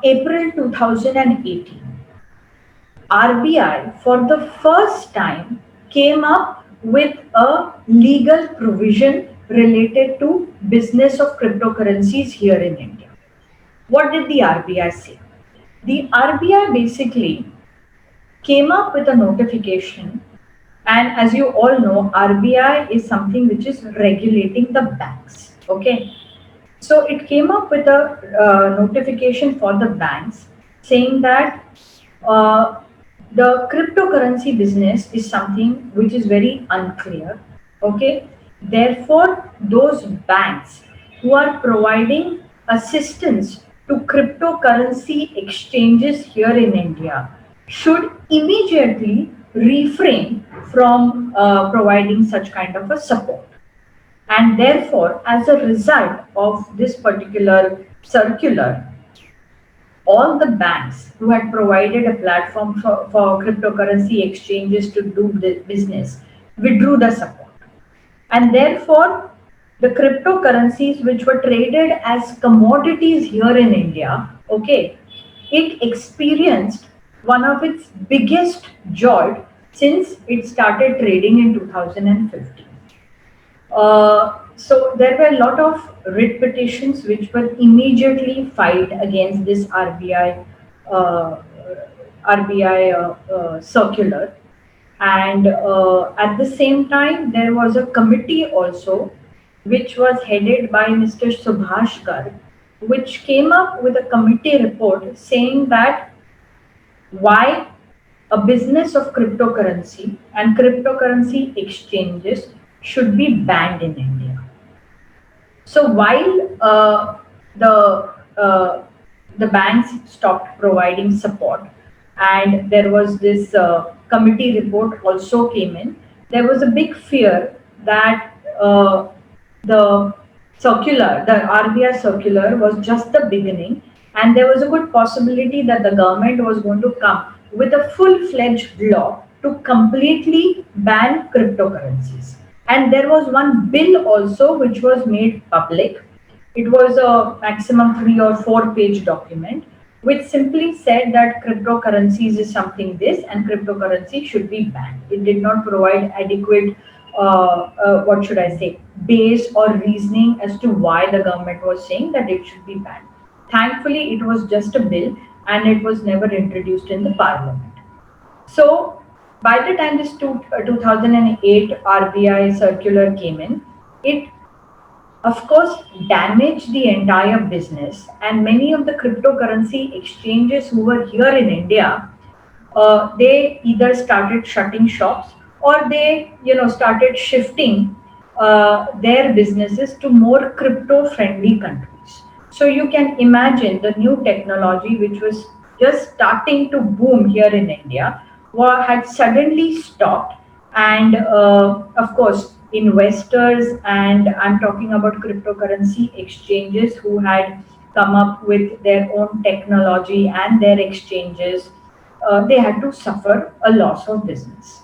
April 2018, RBI for the first time came up with a legal provision related to business of cryptocurrencies here in India. What did the RBI say? The RBI basically came up with a notification, and as you all know, RBI is something which is regulating the banks. Okay, so it came up with a notification for the banks saying that uh, the cryptocurrency business is something which is very unclear. Okay, therefore, those banks who are providing assistance to cryptocurrency exchanges here in India should immediately refrain from providing such kind of a support. And therefore, as a result of this particular circular, all the banks who had provided a platform for cryptocurrency exchanges to do the business withdrew the support. And therefore, the cryptocurrencies which were traded as commodities here in India, okay, it experienced one of its biggest jolt since it started trading in 2015. So there were a lot of writ petitions which were immediately filed against this RBI circular, and at the same time there was a committee also which was headed by Mr. Subhash Garg, which came up with a committee report saying that why a business of cryptocurrency and cryptocurrency exchanges should be banned in India. So while uh, the banks stopped providing support, and there was this committee report also came in, there was a big fear that the the RBI circular was just the beginning, and there was a good possibility that the government was going to come with a full-fledged law to completely ban cryptocurrencies. And there was one bill also which was made public. It was a maximum 3 or 4 page document which simply said that cryptocurrencies is something this and cryptocurrency should be banned. It did not provide adequate, what should I say, base or reasoning as to why the government was saying that it should be banned. Thankfully, it was just a bill and it was never introduced in the parliament. So by the time this 2008 RBI circular came in, it of course damaged the entire business, and many of the cryptocurrency exchanges who were here in India, they either started shutting shops or they started shifting their businesses to more crypto friendly countries. So you can imagine the new technology which was just starting to boom here in India had suddenly stopped, and of course investors, and I'm talking about cryptocurrency exchanges who had come up with their own technology and their exchanges, they had to suffer a loss of business.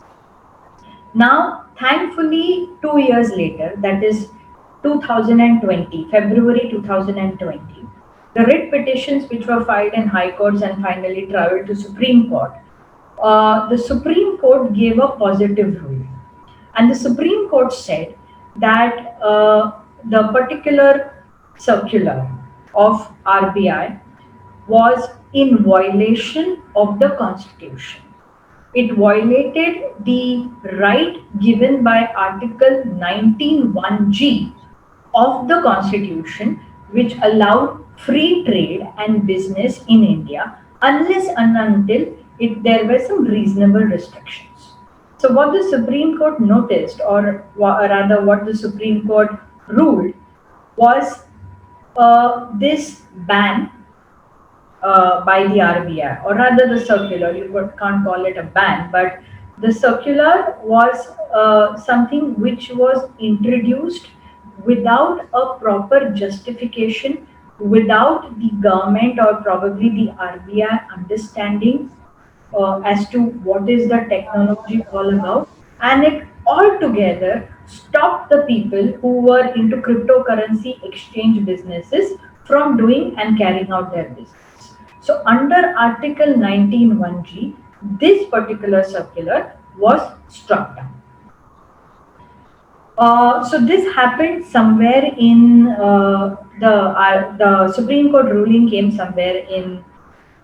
Now, thankfully, 2 years later, that is 2020, February 2020, the writ petitions which were filed in high courts and finally traveled to Supreme Court, the Supreme Court gave a positive ruling. And the Supreme Court said that the particular circular of RBI was in violation of the Constitution. It violated the right given by Article 19(1)(g) of the Constitution, which allowed free trade and business in India unless and until there were some reasonable restrictions. So, what the Supreme Court noticed, or rather, what the Supreme Court ruled, was this ban by the RBI, or rather the circular. You can't call it a ban, but the circular was something which was introduced without a proper justification, without the government or probably the RBI understanding as to what is the technology all about, and it altogether stopped the people who were into cryptocurrency exchange businesses from doing and carrying out their business. So under Article 19(1)(g), this particular circular was struck down. So this happened somewhere in the Supreme Court ruling came somewhere in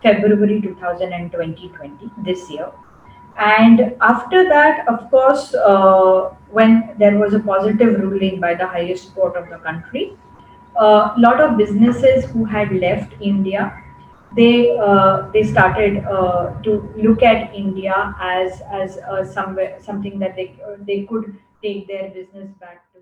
February 2020, this year. And after that, of course, when there was a positive ruling by the highest court of the country, a lot of businesses who had left India, they started to look at India as somewhere something that they could take their business back to.